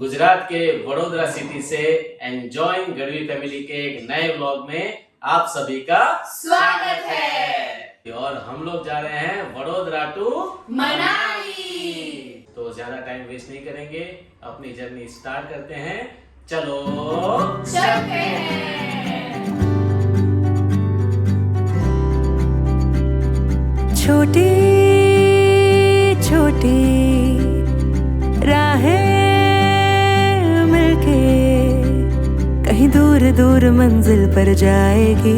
गुजरात के वडोदरा सिटी से enjoying Gadhvi family के एक नए व्लॉग में आप सभी का स्वागत है। और हम लोग जा रहे हैं वडोदरा टू मनाली। तो ज्यादा टाइम वेस्ट नहीं करेंगे, अपनी जर्नी स्टार्ट करते हैं। चलो चलते हैं। छोटी छोटी राहें मिलके कहीं दूर दूर मंजिल पर जाएगी,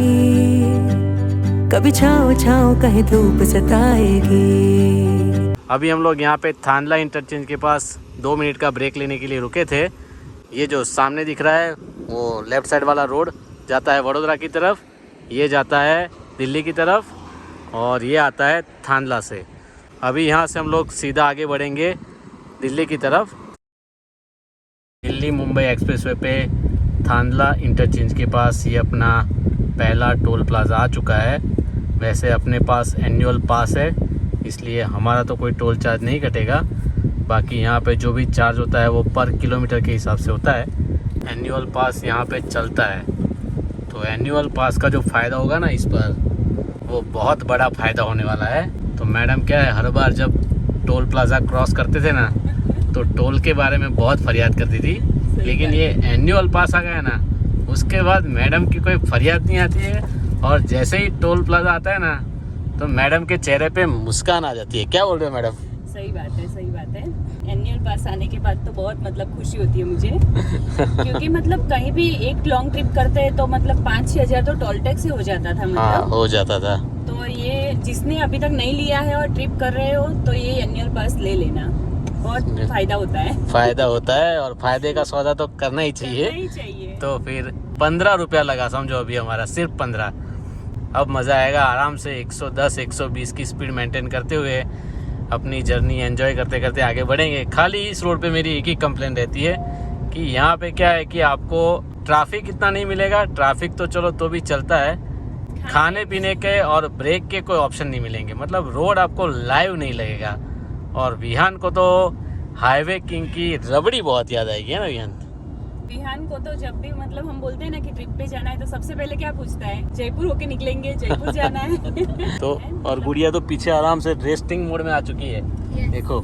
कभी छाँव छाँव कहीं धूप सताएगी। अभी हम लोग यहाँ पे थांदला इंटरचेंज के पास 2 मिनट का ब्रेक लेने के लिए रुके थे। ये जो सामने दिख रहा है वो लेफ्ट साइड वाला रोड जाता है वडोदरा की तरफ, ये जाता है दिल्ली की तरफ और ये आता है थांदला से। अभी यहाँ से हम लोग सीधा आगे बढ़ेंगे दिल्ली की तरफ। दिल्ली मुंबई एक्सप्रेसवे पे थांदला इंटरचेंज के पास ये अपना पहला टोल प्लाज़ा आ चुका है। वैसे अपने पास एनुअल पास है, इसलिए हमारा तो कोई टोल चार्ज नहीं कटेगा। बाकी यहाँ पे जो भी चार्ज होता है वो पर किलोमीटर के हिसाब से होता है। एनुअल पास यहाँ पे चलता है, तो एनुअल पास का जो फ़ायदा होगा ना इस पर, वो बहुत बड़ा फ़ायदा होने वाला है। तो मैडम क्या है, हर बार जब टोल प्लाज़ा क्रॉस करते थे ना तो टोल के बारे में बहुत फरियाद करती थी, लेकिन ये एनुअल पास आ गया ना उसके बाद मैडम की कोई फरियाद नहीं आती है। और जैसे ही टोल प्लाज़ा आता है ना तो मैडम के चेहरे पे मुस्कान आ जाती है। क्या बोल रहे हो मैडम? सही बात है, सही बात है। एनुअल पास आने के बाद तो बहुत खुशी होती है मुझे क्योंकि कहीं भी एक लॉन्ग ट्रिप करते हैं तो 5-6 हज़ार तो टोल टैक्स ही हो जाता था। हाँ, हो जाता था। तो ये जिसने अभी तक नहीं लिया है और ट्रिप कर रहे हो तो ये एनुअल पास ले लेना, बहुत फायदा होता है। फायदा होता है और फायदे का सौदा तो करना ही चाहिए। तो फिर 15 रुपया लगा समझो अभी हमारा, सिर्फ 15। अब मज़ा आएगा आराम से 110-120 की स्पीड मेंटेन करते हुए अपनी जर्नी एंजॉय करते करते आगे बढ़ेंगे। खाली इस रोड पे मेरी एक ही कंप्लेंट रहती है कि यहाँ पे क्या है कि आपको ट्रैफिक इतना नहीं मिलेगा। ट्रैफिक तो चलो तो भी चलता है, खाने पीने के और ब्रेक के कोई ऑप्शन नहीं मिलेंगे। रोड आपको लाइव नहीं लगेगा। और विहान को तो हाईवे किंग की रबड़ी बहुत याद आएगी, है ना विहान? विहान को तो जब भी हम बोलते हैं ना कि ट्रिप पे जाना है तो सबसे पहले क्या पूछता है, जयपुर होके निकलेंगे, जयपुर जाना है। तो और गुड़िया तो पीछे आराम से रेस्टिंग मोड में आ चुकी है। देखो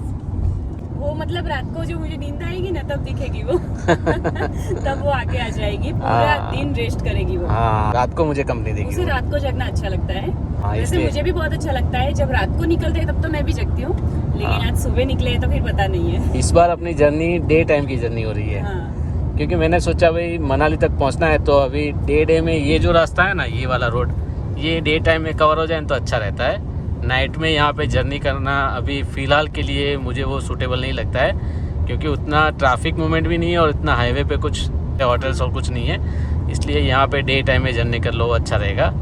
वो रात को जो मुझे नींद आएगी ना तब दिखेगी वो तब वो आके आ जाएगी, पूरा दिन रेस्ट करेगी वो। हाँ, रात को मुझे कंपनी देगी। उसे रात को जगना अच्छा लगता है। वैसे इसलिए मुझे भी बहुत अच्छा लगता है जब रात को निकलते हैं, तब तो मैं भी जगती हूँ, लेकिन आज सुबह निकले तो फिर पता नहीं है। इस बार अपनी जर्नी डे टाइम की जर्नी हो रही है। हाँ। क्योंकि मैंने सोचा भाई मनाली तक पहुंचना है तो अभी डे में ये जो रास्ता है ना, ये वाला रोड, ये डे टाइम में कवर हो जाए तो अच्छा रहता है। नाइट में यहाँ पे जर्नी करना अभी फ़िलहाल के लिए मुझे वो सूटेबल नहीं लगता है, क्योंकि उतना ट्रैफिक मूवमेंट भी नहीं है और इतना हाईवे पे कुछ होटल्स और कुछ नहीं है। इसलिए यहाँ पे डे टाइम में जर्नी कर लो, अच्छा रहेगा।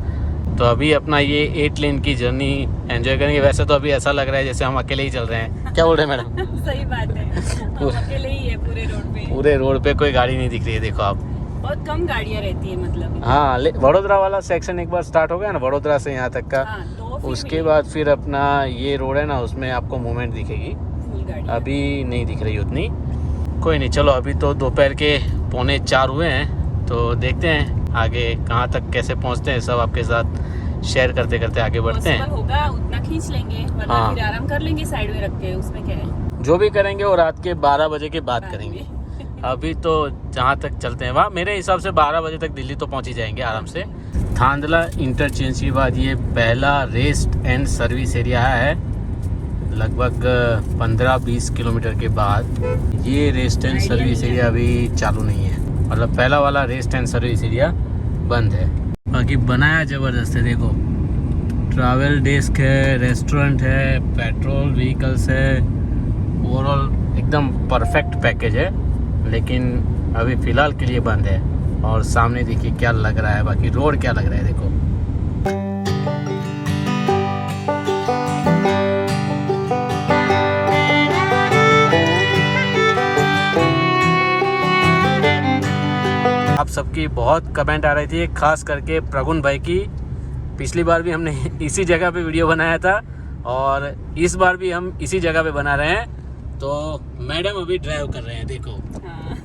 तो अभी अपना ये 8 लेन की जर्नी एंजॉय करेंगे। वैसे तो अभी ऐसा लग रहा है जैसे हम अकेले ही चल रहे हैं। क्या बोल रहे हैं मैडम? सही बात है, हम अकेले ही है पूरे रोड पे। पूरे रोड पे कोई गाड़ी नहीं दिख रही है, देखो आप। बहुत कम गाड़ियाँ रहती है हाँ, वडोदरा वाला सेक्शन एक बार स्टार्ट हो गया ना, वडोदरा से यहाँ तक का। हाँ, तो उसके बाद फिर अपना ये रोड है ना, उसमें आपको मूवमेंट दिखेगी। अभी नहीं दिख रही उतनी। कोई नहीं, चलो अभी तो दोपहर के 3:45 हुए हैं, तो देखते हैं आगे कहाँ तक कैसे पहुँचते हैं। सब आपके साथ शेयर करते करते आगे बढ़ते हैं। होगा उतना खींच लेंगे, वरना हाँ। फिर आराम कर लेंगे साइड में रख के, उसमें क्या है। जो भी करेंगे वो रात के 12 बजे के बाद करेंगे। अभी तो जहाँ तक चलते हैं वहाँ, मेरे हिसाब से 12 बजे तक दिल्ली तो पहुँच ही जाएंगे आराम से। थांदला इंटरचेंज के बाद ये पहला रेस्ट एंड सर्विस एरिया है। लगभग 15-20 किलोमीटर के बाद ये रेस्ट एंड सर्विस एरिया अभी चालू नहीं है। पहला वाला रेस्ट एंड सर्विस एरिया बंद है। बाकी बनाया ज़बरदस्त है, देखो ट्रैवल डेस्क है, रेस्टोरेंट है, पेट्रोल व्हीकल्स है। ओवरऑल एकदम परफेक्ट पैकेज है, लेकिन अभी फ़िलहाल के लिए बंद है। और सामने देखिए क्या लग रहा है, बाकी रोड क्या लग रहा है देखो। आप सबकी बहुत कमेंट आ रही थी, खास करके प्रगुन भाई की। पिछली बार भी हमने इसी जगह पे वीडियो बनाया था और इस बार भी हम इसी जगह पे बना रहे हैं। तो मैडम अभी ड्राइव कर रहे हैं, देखो। हाँ।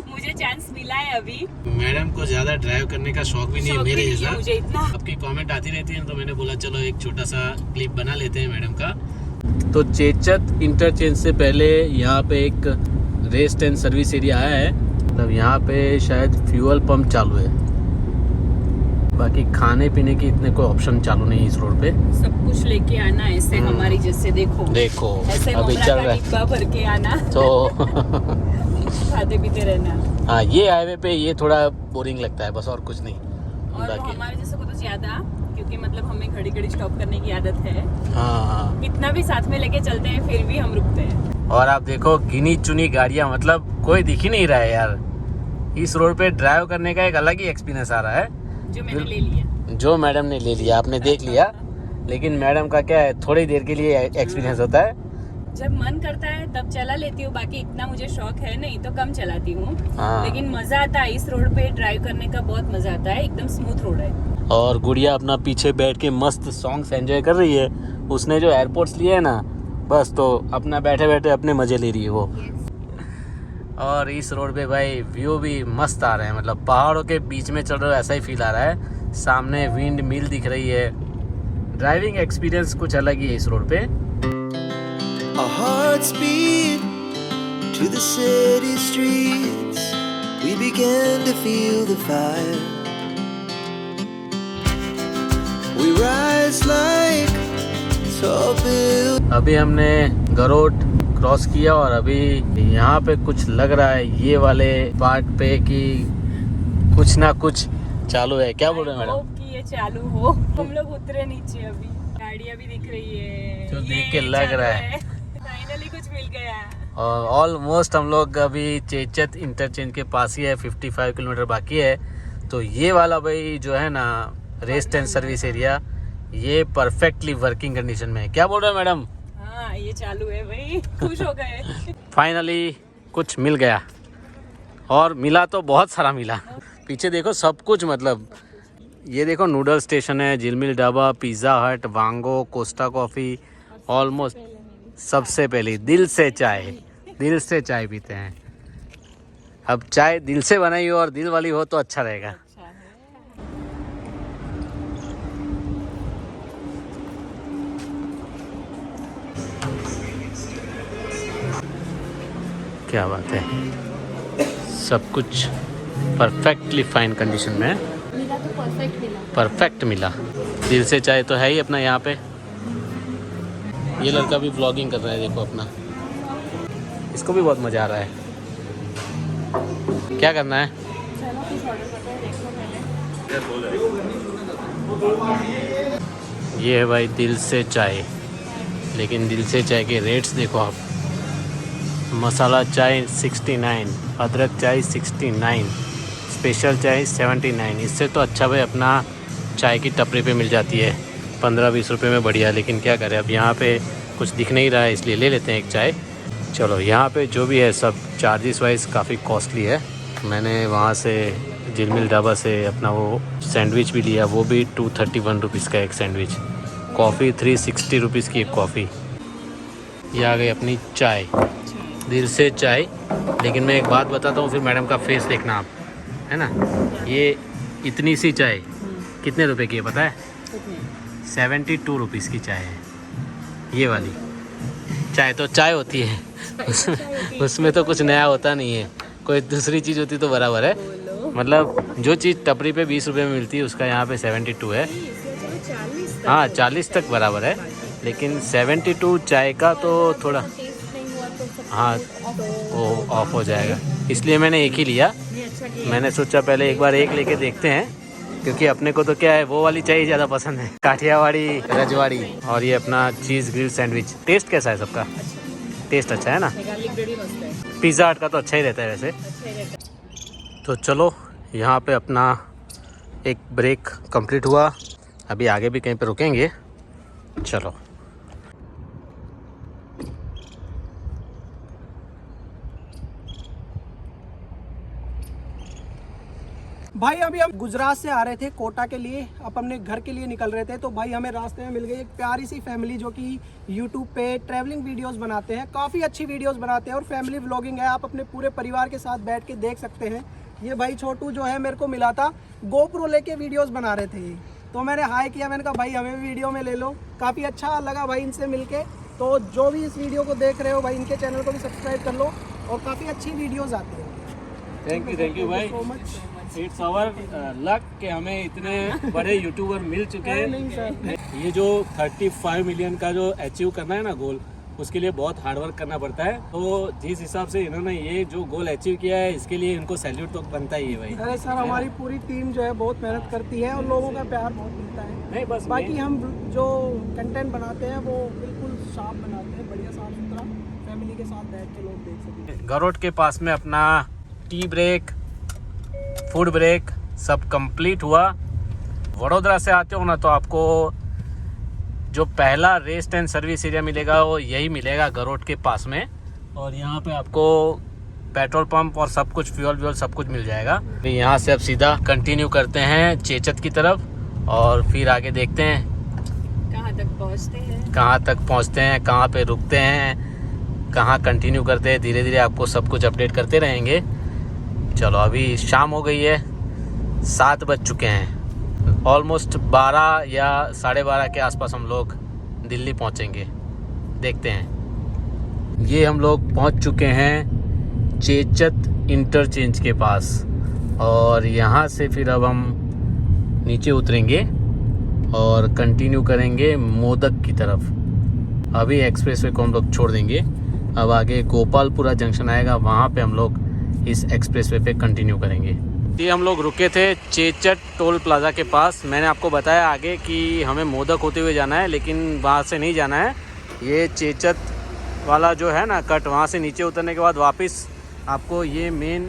मुझे चांस मिला है अभी। मैडम को ज्यादा ड्राइव करने का शौक भी नहीं है शौक मेरे भी नहीं है जैसा। मुझे इतना। आपकी कमेंट आती रहती है तो मैंने बोला चलो एक छोटा सा क्लिप बना लेते हैं मैडम का। तो चेचत इंटरचेंज से पहले यहाँ पे एक रेस्ट एंड सर्विस एरिया आया है। मतलब यहाँ पे शायद फ्यूल पंप चालू है, बाकी खाने पीने की इतने कोई ऑप्शन चालू नहीं है इस रोड पे। सब कुछ लेके आना ऐसे हमारी जैसे देखो ऐसे अभी ममरा चल का रहा है डिब्बा भर के आना तो खाते पीते रहना। हाँ, ये हाईवे पे ये थोड़ा बोरिंग लगता है बस, और कुछ नहीं। और बाकी हमारे जैसे को तो ज्यादा, क्योंकि मतलब हमें घड़ी घड़ी स्टॉप करने की आदत है। हाँ, कितना भी साथ में लेके चलते हैं फिर भी हम रुकते हैं। और आप देखो गिनी चुनी गाड़ियाँ, मतलब कोई दिख ही नहीं रहा है यार। इस रोड पे ड्राइव करने का एक अलग ही एक्सपीरियंस आ रहा है, जो मैंने ले लिया, जो मैडम ने ले लिया, आपने देख लिया। लेकिन मैडम का क्या है, थोड़ी देर के लिए एक्सपीरियंस होता है। जब मन करता है तब चला लेती हूँ, बाकी इतना मुझे शौक है नहीं तो कम चलाती हूँ। हाँ। लेकिन मजा आता है इस रोड पे ड्राइव करने का, बहुत मजा आता है, एकदम स्मूथ रोड है। और गुड़िया अपना पीछे बैठ के मस्त सॉन्ग्स एंजॉय कर रही है। उसने जो एयरपोर्ट्स लिए है ना, बस तो अपना बैठे बैठे अपने मजे ले रही है वो। और इस रोड पे भाई व्यू भी मस्त आ रहे हैं, मतलब पहाड़ों के बीच में चल रहे हो ऐसा ही फील आ रहा है। सामने विंड मिल दिख रही है। ड्राइविंग एक्सपीरियंस कुछ अलग ही है इस रोड पे। Our hearts beat to the city streets. We began to feel the fire. We rise like tall buildings. अभी हमने गरोट क्रॉस किया और अभी यहाँ पे कुछ लग रहा है ये वाले पार्ट पे कि कुछ ना कुछ चालू है। क्या बोल रहे हैं मैडम? होप कि ये चालू हो। हम लोग उतरे नीचे, अभी गाड़ियाँ भी दिख रही है, जो ये देख के लग चालू रहा है। फाइनली कुछ मिल गया। और ऑलमोस्ट हम लोग अभी चेचत इंटरचेंज के पास ही है, 55 किलोमीटर बाकी है। तो ये वाला भाई जो है ना रेस्ट एंड सर्विस एरिया, ये परफेक्टली वर्किंग कंडीशन में है। क्या बोल रहे हैं मैडम? हाँ, ये चालू है भाई, खुश हो गए। फाइनली कुछ मिल गया, और मिला तो बहुत सारा मिला। पीछे देखो सब कुछ, मतलब ये देखो नूडल स्टेशन है, झिलमिल ढाबा, पिज़्ज़ा हट, वांगो, कोस्टा कॉफ़ी। ऑलमोस्ट सबसे पहले दिल से चाय पीते हैं। अब चाय दिल से बनाई हो और दिल वाली हो तो अच्छा रहेगा। क्या बात है, सब कुछ परफेक्टली फाइन कंडीशन में है। मिला तो परफेक्ट मिला। दिल से चाय तो है ही अपना यहाँ पे। ये लड़का भी व्लॉगिंग कर रहा है, देखो अपना, इसको भी बहुत मज़ा आ रहा है। क्या करना है? ये है भाई दिल से चाय, लेकिन दिल से चाय के रेट्स देखो आप। मसाला चाय 69, अदरक चाय 69, स्पेशल चाय 79। इससे तो अच्छा भाई अपना चाय की टपरी पे मिल जाती है 15-20 रुपए में, बढ़िया। लेकिन क्या करें, अब यहाँ पे कुछ दिख नहीं रहा है इसलिए ले लेते हैं एक चाय। चलो, यहाँ पे जो भी है सब चार्जेस वाइज काफ़ी कॉस्टली है। मैंने वहाँ से झिलमिल ढाबा से अपना वो सैंडविच भी लिया, वो भी 231 रुपीज़ का एक सैंडविच। कॉफ़ी 360 रुपीज़ की एक कॉफ़ी। ये आ गई अपनी चाय, दिल से चाय। लेकिन मैं एक बात बताता हूँ, फिर मैडम का फेस देखना आप, है ना। ये इतनी सी चाय कितने रुपए की है पता है? 72 रुपीज़ की चाय है। ये वाली चाय तो चाय होती है, उसमें तो कुछ नया होता नहीं है। कोई दूसरी चीज़ होती तो बराबर है, मतलब जो चीज़ टपरी पे 20 रुपए में मिलती है उसका यहाँ पे 72 है। हाँ, 40 तक बराबर है, लेकिन 72 चाय का तो थोड़ा, हाँ, वो ऑफ हो जाएगा। इसलिए मैंने एक ही लिया। मैंने सोचा पहले एक बार एक लेके देखते हैं, क्योंकि अपने को तो क्या है, वो वाली चाय ज़्यादा पसंद है, काठियावाड़ी, रजवाड़ी। और ये अपना चीज़ ग्रिल सैंडविच। टेस्ट कैसा है सबका? टेस्ट अच्छा है ना? पिज़्ज़ा हट का तो अच्छा ही रहता है वैसे। तो चलो, यहाँ पे अपना एक ब्रेक कंप्लीट हुआ। अभी आगे भी कहीं पे रुकेंगे। चलो, भाई अभी हम गुजरात से आ रहे थे कोटा के लिए, अब अपने घर के लिए निकल रहे थे, तो भाई हमें रास्ते में मिल गई एक प्यारी सी फैमिली जो कि यूट्यूब पे ट्रैवलिंग वीडियोस बनाते हैं, काफ़ी अच्छी वीडियोस बनाते हैं और फैमिली व्लॉगिंग है, आप अपने पूरे परिवार के साथ बैठ के देख सकते हैं। ये भाई छोटू जो है मेरे को मिला था, गोप्रो लेके वीडियोस बना रहे थे, तो मैंने हाई किया, मैंने कहा भाई हमें भी वीडियो में ले लो। काफ़ी अच्छा लगा भाई इनसे मिलके। तो जो भी इस वीडियो को देख रहे हो भाई, इनके चैनल को भी सब्सक्राइब कर लो और काफ़ी अच्छी वीडियोज़ आती हैं। थैंक यू भाई, so much. It's our luck कि हमें इतने बड़े यूट्यूबर मिल चुके हैं। ये जो 35 मिलियन का जो अचीव करना है ना गोल, उसके लिए बहुत हार्ड वर्क करना पड़ता है। तो जिस हिसाब से इन्होंने ये जो गोल अचीव किया है, इसके लिए इनको सैल्यूट तो बनता ही है भाई। अरे सर, हमारी पूरी टीम जो है बहुत मेहनत करती है और लोगों का प्यार बहुत मिलता है। नहीं बस बाकी हम जो कंटेंट बनाते हैं वो बिल्कुल साफ बनाते हैं, बढ़िया साफ सुथरा, फैमिली के साथ बैठ के लोग देख सकें। गरोट के पास में अपना टी ब्रेक, फूड ब्रेक सब कंप्लीट हुआ। वडोदरा से आते हो ना तो आपको जो पहला रेस्ट एंड सर्विस एरिया मिलेगा वो यही मिलेगा गरोट के पास में, और यहाँ पे आपको पेट्रोल पंप और सब कुछ फ्यूल व्यूल सब कुछ मिल जाएगा। यहाँ से अब सीधा कंटिन्यू करते हैं चेचत की तरफ और फिर आगे देखते हैं कहाँ तक पहुँचते हैं, कहाँ पे रुकते हैं, कहाँ कंटिन्यू करते हैं। धीरे धीरे आपको सब कुछ अपडेट करते रहेंगे। चलो अभी शाम हो गई है, 7 बज चुके हैं, ऑलमोस्ट 12 या 12:30 के आसपास हम लोग दिल्ली पहुंचेंगे। देखते हैं। ये हम लोग पहुंच चुके हैं चेचत इंटरचेंज के पास और यहाँ से फिर अब हम नीचे उतरेंगे और कंटिन्यू करेंगे मोदक की तरफ। अभी एक्सप्रेसवे को हम लोग छोड़ देंगे, अब आगे गोपालपुरा जंक्शन आएगा, वहाँ पे हम लोग इस एक्सप्रेसवे पे कंटिन्यू करेंगे। ये हम लोग रुके थे चेचत टोल प्लाज़ा के पास। मैंने आपको बताया आगे कि हमें मोदक होते हुए जाना है, लेकिन वहाँ से नहीं जाना है। ये चेचत वाला जो है ना कट, वहाँ से नीचे उतरने के बाद वापस आपको ये मेन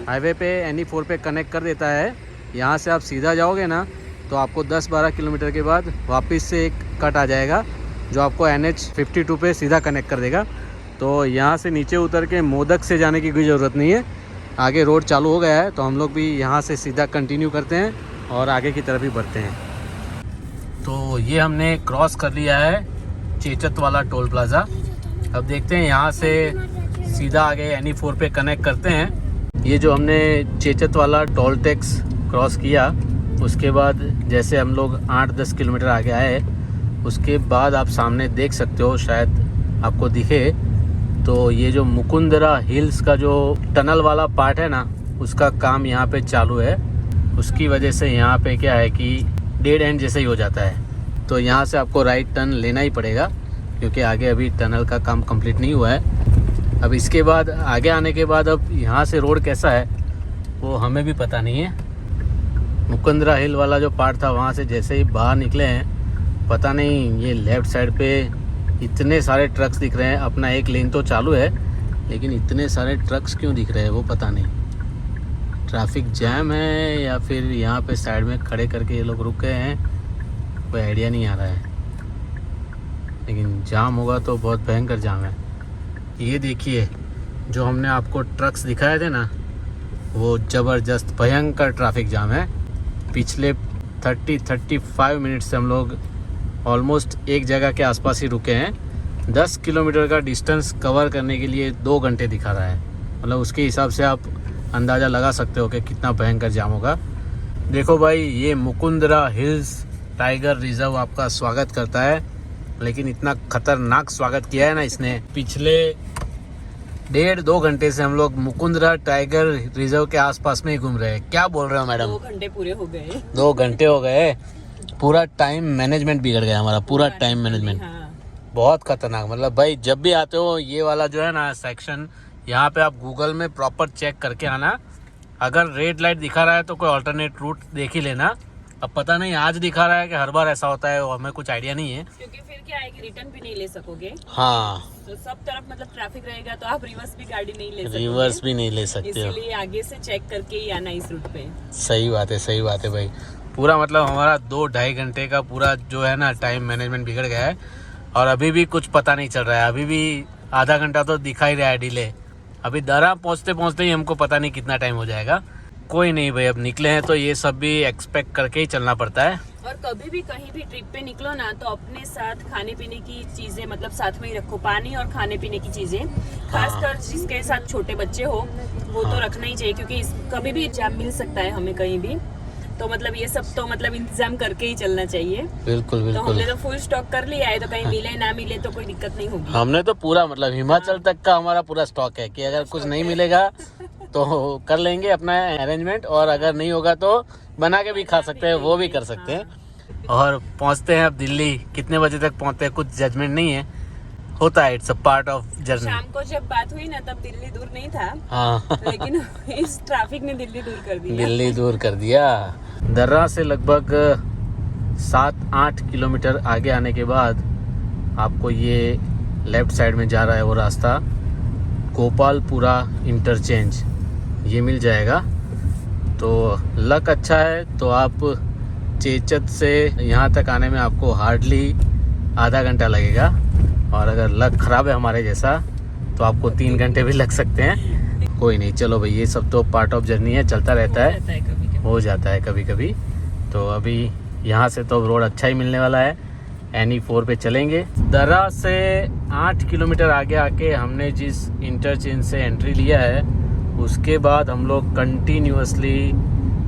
हाईवे पे NE4 पे कनेक्ट कर देता है। यहाँ से आप सीधा जाओगे ना तो आपको 10-12 किलोमीटर के बाद वापस से एक कट आ जाएगा जो आपको NH52 पे सीधा कनेक्ट कर देगा। तो यहाँ से नीचे उतर के मोदक से जाने की कोई ज़रूरत नहीं है, आगे रोड चालू हो गया है। तो हम लोग भी यहाँ से सीधा कंटिन्यू करते हैं और आगे की तरफ ही बढ़ते हैं। तो ये हमने क्रॉस कर लिया है चेचत वाला टोल प्लाज़ा। अब देखते हैं यहाँ से सीधा आगे NE4 पे कनेक्ट करते हैं। ये जो हमने चेचत वाला टोल टैक्स क्रॉस किया, उसके बाद जैसे हम लोग 8-10 किलोमीटर आगे आए, उसके बाद आप सामने देख सकते हो, शायद आपको दिखे, तो ये जो मुकुंदरा हिल्स का जो टनल वाला पार्ट है ना, उसका काम यहाँ पे चालू है। उसकी वजह से यहाँ पे क्या है कि डेड एंड जैसे ही हो जाता है। तो यहाँ से आपको राइट टर्न लेना ही पड़ेगा क्योंकि आगे अभी टनल का काम कंप्लीट नहीं हुआ है। अब इसके बाद आगे आने के बाद अब यहाँ से रोड कैसा है वो हमें भी पता नहीं है। मुकुंदरा हिल वाला जो पार्ट था, वहाँ से जैसे ही बाहर निकले हैं, पता नहीं ये लेफ़्ट साइड पे इतने सारे ट्रक्स दिख रहे हैं। अपना एक लेन तो चालू है, लेकिन इतने सारे ट्रक्स क्यों दिख रहे हैं वो पता नहीं। ट्रैफिक जैम है या फिर यहाँ पे साइड में खड़े करके ये लोग रुक गए हैं, कोई आइडिया नहीं आ रहा है। लेकिन जाम होगा तो बहुत भयंकर जाम है। ये देखिए, जो हमने आपको ट्रक्स दिखाए थे ना, वो ज़बरदस्त भयंकर ट्रैफिक जाम है। पिछले 30-35 मिनट से हम लोग ऑलमोस्ट एक जगह के आसपास ही रुके हैं। 10 किलोमीटर का डिस्टेंस कवर करने के लिए 2 घंटे दिखा रहा है। मतलब उसके हिसाब से आप अंदाज़ा लगा सकते हो कि कितना भयंकर जाम होगा। देखो भाई, ये मुकुंदरा हिल्स टाइगर रिजर्व आपका स्वागत करता है, लेकिन इतना खतरनाक स्वागत किया है ना इसने। पिछले 1.5-2 घंटे से हम लोग मुकुंदरा टाइगर रिजर्व के आसपास में ही घूम रहे हैं। क्या बोल रहे हो मैडम? 2 घंटे पूरे हो गए। 2 घंटे हो गए। पूरा टाइम मैनेजमेंट बिगड़ गया हमारा, पूरा टाइम मैनेजमेंट। हाँ। बहुत खतरनाक। मतलब भाई जब भी आते हो ये वाला जो है ना सेक्शन, यहाँ पे आप गूगल में प्रॉपर चेक करके आना। अगर रेड लाइट दिखा रहा है तो कोई अल्टरनेट रूट देख ही लेना। अब पता नहीं आज दिखा रहा है कि हर बार ऐसा होता है, हमें कुछ आइडिया नहीं है, क्योंकि फिर क्या है कि रिटर्न भी नहीं ले सकोगे। हाँ, तो सब तरफ मतलब ट्रैफिक रहेगा तो आप रिवर्स भी गाड़ी नहीं ले सकते, रिवर्स भी नहीं ले सकते हो। इसीलिए आगे से चेक करके ही आना इस रूट पे। सही बात है, सही बात है भाई। पूरा मतलब हमारा 2-2.5 घंटे का पूरा जो है ना टाइम मैनेजमेंट बिगड़ गया है और अभी भी कुछ पता नहीं चल रहा है। अभी भी आधा घंटा तो दिखा ही रहा है डिले। अभी दरा पहुँचते पहुँचते ही हमको पता नहीं कितना टाइम हो जाएगा। कोई नहीं भाई, अब निकले हैं तो ये सब भी एक्सपेक्ट करके ही चलना पड़ता है। और कभी भी कहीं भी ट्रिप पे निकलो ना तो अपने साथ खाने पीने की चीजें मतलब साथ में ही रखो, पानी और खाने पीने की चीजें, खासकर जिसके साथ छोटे बच्चे हो वो तो रखना ही चाहिए, क्योंकि कभी भी जाम मिल सकता है हमें कहीं भी, तो मतलब ये सब तो मतलब इंतजाम करके ही चलना चाहिए। बिल्कुल तो बिल्कुल। हमने तो फुल स्टॉक कर लिया है, तो कहीं मिले ना मिले तो कोई दिक्कत नहीं होगी। हमने तो पूरा मतलब हिमाचल तक का हमारा पूरा स्टॉक है कि अगर कुछ नहीं मिलेगा तो कर लेंगे अपना अरेंजमेंट, और अगर नहीं होगा तो बना के भी खा सकते हैं, वो भी कर सकते हैं। और पहुंचते हैं अब दिल्ली। कितने बजे तक पहुंचते हैं कुछ जजमेंट नहीं है, होता है, it's a part of journey. शाम को जब बात हुई ना तब दिल्ली दूर नहीं था, हाँ लेकिन इस ट्रैफिक ने दिल्ली दूर कर दिया। दिल्ली दूर कर दिया। दर्रा से लगभग 7-8 किलोमीटर आगे आने के बाद आपको ये लेफ्ट साइड में जा रहा है वो रास्ता, गोपालपुरा इंटरचेंज, ये मिल जाएगा। तो लक अच्छा है तो आप चेचत से यहाँ तक आने में आपको हार्डली आधा घंटा लगेगा, और अगर लक ख़राब है हमारे जैसा तो आपको 3 घंटे भी लग सकते हैं। कोई नहीं, चलो भाई, ये सब तो पार्ट ऑफ जर्नी है, चलता रहता है, हो जाता है कभी कभी। तो अभी यहाँ से तो रोड अच्छा ही मिलने वाला है, NE4 पे चलेंगे। दर्रा से 8 किलोमीटर आगे आके हमने जिस इंटरचेंज से एंट्री लिया है उसके बाद हम लोग कंटिन्यूअसली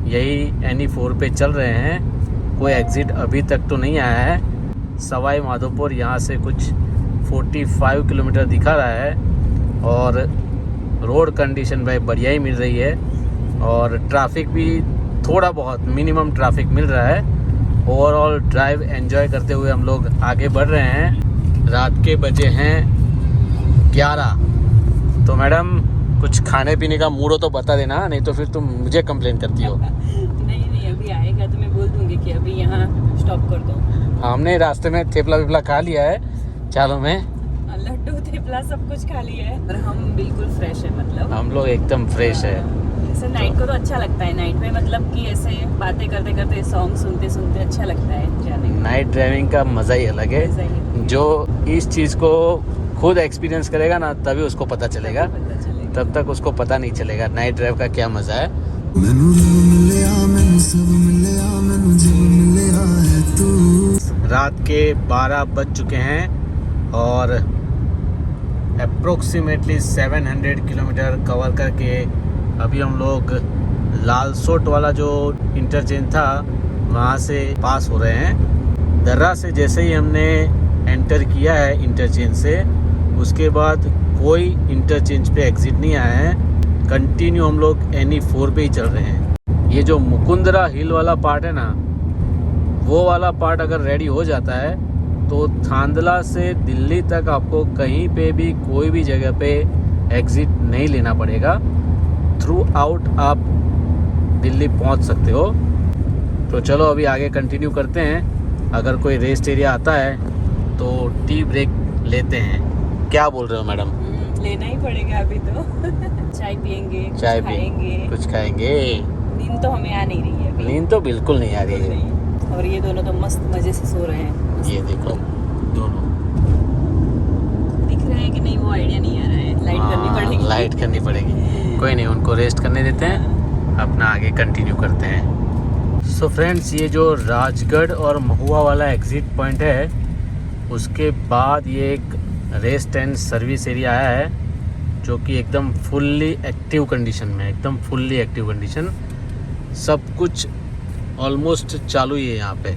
यही NE4 पे चल रहे हैं। कोई एग्ज़िट अभी तक तो नहीं आया है। सवाई माधोपुर यहाँ से कुछ 45 किलोमीटर दिखा रहा है, और रोड कंडीशन भाई बढ़िया ही मिल रही है, और ट्रैफिक भी थोड़ा बहुत मिनिमम ट्रैफिक मिल रहा है। ओवरऑल ड्राइव एंजॉय करते हुए हम लोग आगे बढ़ रहे हैं। रात के बजे हैं 11। तो मैडम कुछ खाने पीने का मूड हो तो बता देना, नहीं तो फिर तुम मुझे कंप्लेन करती हो। नहीं अभी आएगा तो मैं बोल दूंगी कि अभी यहाँ स्टॉप कर दो। हमने रास्ते में थेपला विपला खा लिया है चालों में, लड्डू थेपला सब कुछ खा लिया है, और हम बिल्कुल फ्रेश है, मतलब हम लोग एकदम फ्रेश है। ऐसे नाइट को तो अच्छा लगता है, नाइट में मतलब कि ऐसे बातें करते करते सॉन्ग सुनते सुनते अच्छा लगता है जाने में। नाइट ड्राइविंग का मज़ा ही अलग है। मज़ा ही है। जो इस चीज़ को खुद एक्सपीरियंस करेगा ना तभी उसको पता चलेगा, पता चलेगा। तब तक उसको पता नहीं चलेगा नाइट ड्राइव का क्या मज़ा है। रात के 12 बज चुके हैं और अप्रोक्सीमेटली 700 किलोमीटर कवर करके अभी हम लोग लालसोट वाला जो इंटरचेंज था वहाँ से पास हो रहे हैं। दर्रा से जैसे ही हमने एंटर किया है इंटरचेंज से, उसके बाद कोई इंटरचेंज पे एग्ज़िट नहीं आया है। कंटिन्यू हम लोग NE4 पे ही चल रहे हैं। ये जो मुकुंदरा हिल वाला पार्ट है ना, वो वाला पार्ट अगर रेडी हो जाता है तो थांदला से दिल्ली तक आपको कहीं पे भी कोई भी जगह पे एग्ज़िट नहीं लेना पड़ेगा। थ्रू आउट आप दिल्ली पहुंच सकते हो। तो चलो अभी आगे कंटिन्यू करते हैं। अगर कोई रेस्ट एरिया आता है तो टी ब्रेक लेते हैं। क्या बोल रहे हो मैडम? लेना ही पड़ेगा अभी तो। चाय पियेंगे, चाय खाएंगे, कुछ खाएंगे। नींद तो हमें आ नहीं रही है अभी। नींद तो बिल्कुल नहीं आ रही है। और ये दोनों तो मस्त मजे से सो रहे हैं। ये देखो दोनों दिख रहे हैं कि नहीं वो आइडिया नहीं आ रहा है। लाइट करनी पड़ेगी। लाइट करनी पड़ेगी। कोई नहीं, उनको रेस्ट करने देते हैं, अपना आगे कंटिन्यू करते हैं। सो फ्रेंड्स, ये जो राजगढ़ और महुआ वाला एग्ज़िट पॉइंट है, उसके बाद ये एक रेस्ट एंड सर्विस एरिया आया है जो कि एकदम फुल्ली एक्टिव कंडीशन में, एकदम फुल्ली एक्टिव कंडीशन, सब कुछ ऑलमोस्ट चालू ही है यहाँ पे।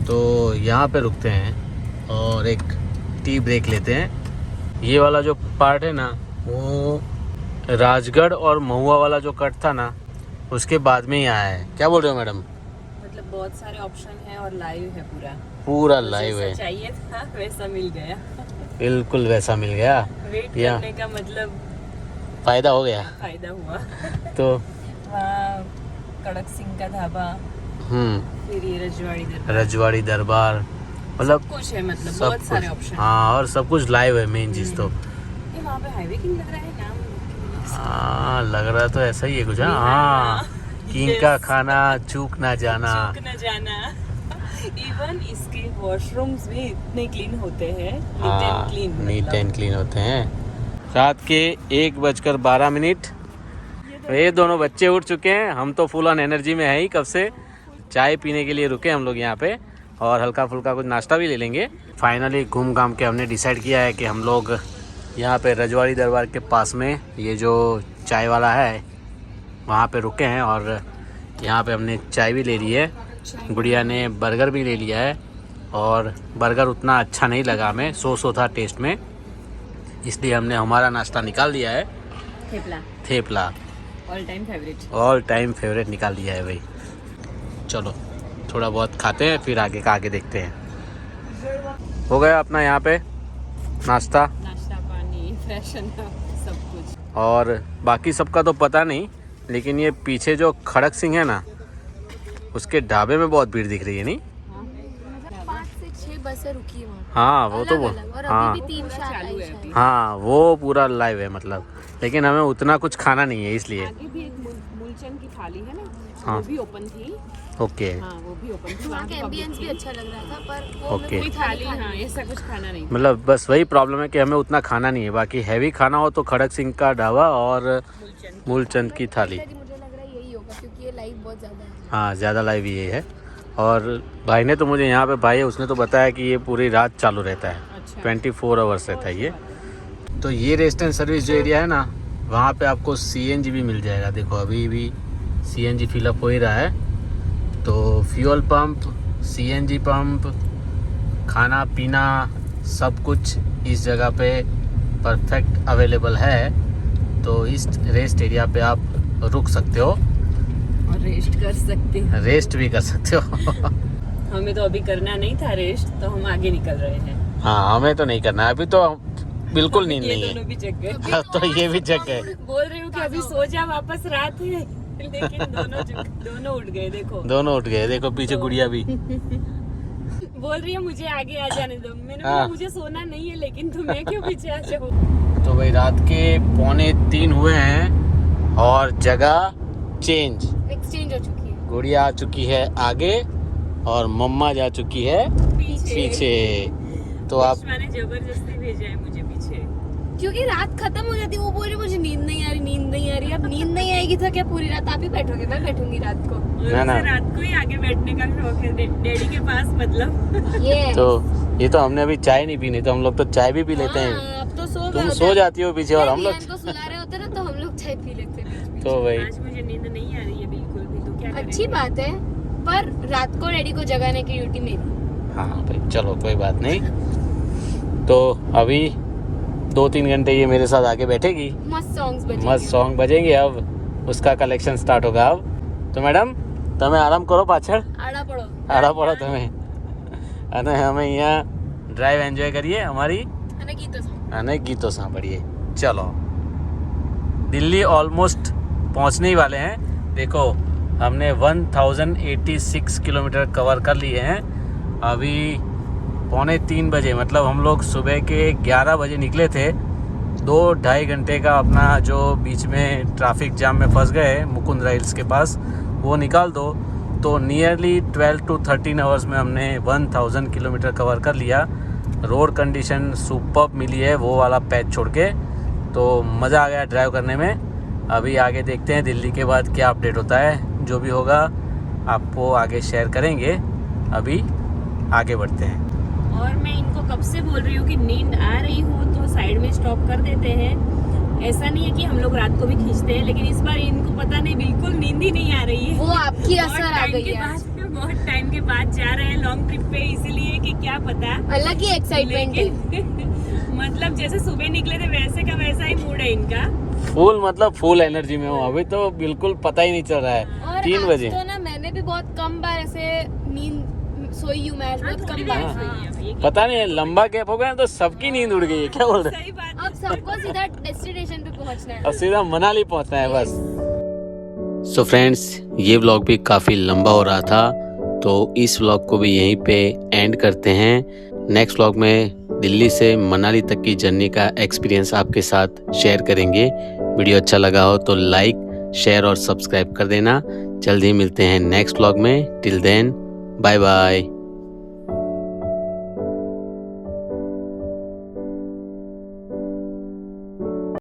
तो यहाँ पे रुकते हैं और एक टी ब्रेक लेते हैं। ये वाला जो पार्ट है ना, वो राजगढ़ और महुआ वाला जो कट था ना, उसके बाद में ही आया है। क्या बोल रहे हो मैडम? मतलब बहुत सारे ऑप्शन है और लाइव है पूरा लाइव है। जैसा चाहिए था वैसा मिल गया। बिल्कुल वैसा मिल गया। वेट या करने का मतलब फायदा हो गया। फायदा हुआ। तो वहाँ कड़क सिंह का ढाबा, फिर ये रजवाड़ी दरबार, मतलब कुछ है, मतलब सब बहुत कुछ। सारे ऑप्शन। हाँ, और सब कुछ लाइव है। मेन चीज़ तो ये वहाँ पे हाईवे किंग लग रहा है नाम। हाँ, लग रहा तो ऐसा ही है कुछ। हाँ, किंग का खाना चूक ना जाना। चूक न जाना। इवन इसके वॉशरूम्स भी इतने क्लीन होते हैं, हाँ, नीट एंड क्लीन होते हैं। रात के 1:12। ये ये दोनों बच्चे उठ चुके हैं, हम तो फुल ऑन एनर्जी में है ही कब से। चाय पीने के लिए रुके हम लोग यहाँ पे और हल्का फुल्का कुछ नाश्ता भी ले लेंगे। फाइनली घूम घाम के हमने डिसाइड किया है कि हम लोग यहाँ पे रजवाड़ी दरबार के पास में ये जो चाय वाला है वहाँ पे रुके हैं और यहाँ पे हमने चाय भी ले ली है। गुड़िया ने बर्गर भी ले लिया है और बर्गर उतना अच्छा नहीं लगा हमें, सो था टेस्ट में, इसलिए हमने हमारा नाश्ता निकाल दिया है। थेपला ऑल टाइम फेवरेट निकाल दिया है भाई। चलो थोड़ा बहुत खाते हैं फिर आगे का आगे देखते हैं। हो गया अपना यहाँ पे नाश्ता पानी फ्रेशन सब कुछ। और बाकी सबका तो पता नहीं, लेकिन ये पीछे जो खड़क सिंह है ना उसके ढाबे में बहुत भीड़ दिख रही है नहीं? 5 से 6 बसें रुकी है वहाँ। हाँ वो तो वो और हाँ अभी भी 3 शायद आई है। हाँ वो पूरा लाइव है मतलब, लेकिन हमें उतना कुछ खाना नहीं है इसलिए। आगे भी एक मूलचंद की थाली है ना, हाँ। वो भी ओपन थी। ओके हाँ वो भी ओपन थी। वहाँ का एम्बियंस भी अच्छा लग रहा था पर वो ओके। कोई थाली, हाँ ऐसा कुछ खाना नहीं। मतलब बस वही प्रॉब्लम है कि हमें उतना खाना नहीं है। बाकी हैवी खाना हो तो खड़क सिंह का ढाबा और मूलचंद की थाली। मुझे लग रहा है यही होगा क्योंकि ये लाइव बहुत ज़्यादा है। हाँ ज़्यादा लाइव ये है। और भाई ने तो मुझे यहाँ पे भाई है उसने तो बताया कि ये पूरी रात चालू रहता है। अच्छा। 24 आवर्स रहता है ये। तो ये रेस्टोरेंट सर्विस जो एरिया है ना वहाँ पे आपको CNG भी मिल जाएगा। देखो अभी भी CNG फिलअप हो ही रहा है। तो फ्यूल पंप, CNG पंप, खाना पीना सब कुछ इस जगह पे परफेक्ट अवेलेबल है। तो इस रेस्ट एरिया पे आप रुक सकते हो और रेस्ट कर सकते हैं। रेस्ट भी कर सकते हो। हमें तो अभी करना नहीं था रेस्ट, तो हम आगे निकल रहे हैं। हाँ हमें तो नहीं करना है अभी, तो बिल्कुल नींद ये नहीं दोनों है। भी जग गए। हाँ, तो ये भी जग गए। बोल रही हूँ कि अभी सो जा, वापस रात है, लेकिन दोनों उठ गए। देखो दोनों उठ गए। देखो पीछे गुड़िया भी। बोल रही है मुझे आगे आ जाने दो। मैंने हाँ। बोला मुझे सोना नहीं है, लेकिन तुम्हें क्यों पीछे आ जाओ। तो भाई रात के 2:45 हुए हैं और जगह चेंज। एक्सचेंज हो चुकी है। गुड़िया आ चुकी है आगे और मम्मा जा चुकी है पीछे। तो आप मैंने जबरदस्ती भेजा है मुझे पीछे, क्योंकि रात खत्म हो जाती है। वो बोल रही मुझे नींद नहीं आ रही, नींद नहीं आ रही। अब नींद नहीं आएगी तो क्या पूरी रात आप ही बैठोगे? मैं बैठूंगी रात को। और ना, ना। उसे रात को ही आगे बैठने का शौक है डैडी के पास, मतलब। ये तो ये तो हमने अभी चाय नहीं पीनी, तो हम लोग तो चाय भी पी लेते हैं। हाँ, अब तो सो तुम सो जाती हो पीछे और हम लोग को सुला रहे होते ना तो हम लोग चाय पी लेते हैं। तो भाई आज मुझे नींद नहीं आ रही है बिल्कुल भी, तो क्या करें? अच्छी बात है, पर रात को डैडी को जगाने की ड्यूटी मेरी। हाँ भाई चलो कोई बात नहीं। तो अभी 2-3 घंटे ये मेरे साथ आके बैठेगी, मस्त सॉन्ग्स बजेंगे। मस्त सॉन्ग बजेंगे। अब उसका कलेक्शन स्टार्ट होगा। अब तो मैडम તમે આરામ કરો પાછળ, आड़ा पड़ो। આડા પડો તમે અને અમે અહીંયા ડ્રાઈવ એન્જોય કરીએ અમારી है ना गीतों से। અને ગીતો સાંભળીએ। चलो दिल्ली ऑलमोस्ट पहुंचने ही वाले हैं। देखो हमने 1086 किलोमीटर कवर कर लिए हैं। अभी 2:45 बजे, मतलब हम लोग सुबह के 11 बजे निकले थे। 2-2.5 घंटे का अपना जो बीच में ट्रैफिक जाम में फंस गए मुकुंद हिल्स के पास, वो निकाल दो तो नियरली 12 to 13 आवर्स में हमने 1000 किलोमीटर कवर कर लिया। रोड कंडीशन सुपर्ब मिली है वो वाला पैच छोड़ के, तो मज़ा आ गया ड्राइव करने में। अभी आगे देखते हैं दिल्ली के बाद क्या अपडेट होता है। जो भी होगा आपको आगे शेयर करेंगे। अभी आगे बढ़ते हैं। और मैं इनको कब से बोल रही हूँ कि नींद आ रही हो तो साइड में स्टॉप कर देते हैं। ऐसा नहीं है कि हम लोग रात को भी खींचते हैं, लेकिन इस बार इनको पता नहीं, बिल्कुल नींद ही नहीं आ रही है। वो आपकी बहुत असर आ टाइम गई के है। बाद, बहुत टाइम के बाद जा रहे हैं लॉन्ग ट्रिप पे, इसीलिए कि क्या पता। अलग ही एक्साइटमेंट है। लेकिन मतलब जैसे सुबह निकले थे वैसे का वैसा ही मूड है इनका। फुल मतलब फुल एनर्जी में हूँ अभी, तो बिल्कुल पता ही नहीं चल रहा है। और 3 बजे तो ना मैंने भी बहुत कम बार ऐसे नींद सोई हूँ। मैं आज बहुत कम बार सोई हूँ। पता नहीं लंबा गैप हो गया तो सबकी नींद उड़ गई है। क्या बोल रहे हैं? सही बात। अब सबको सीधा डेस्टिनेशन पे पहुंचना है। अब सीधा मनाली पहुंचना है बस। सो फ्रेंड्स ये व्लॉग भी काफ़ी लंबा हो रहा था, तो इस व्लॉग को भी यहीं पे एंड करते हैं। नेक्स्ट व्लॉग में दिल्ली से मनाली तक की जर्नी का एक्सपीरियंस आपके साथ शेयर करेंगे। वीडियो अच्छा लगा हो तो लाइक, शेयर और सब्सक्राइब कर देना। जल्द ही मिलते हैं नेक्स्ट व्लॉग में। Till then bye bye.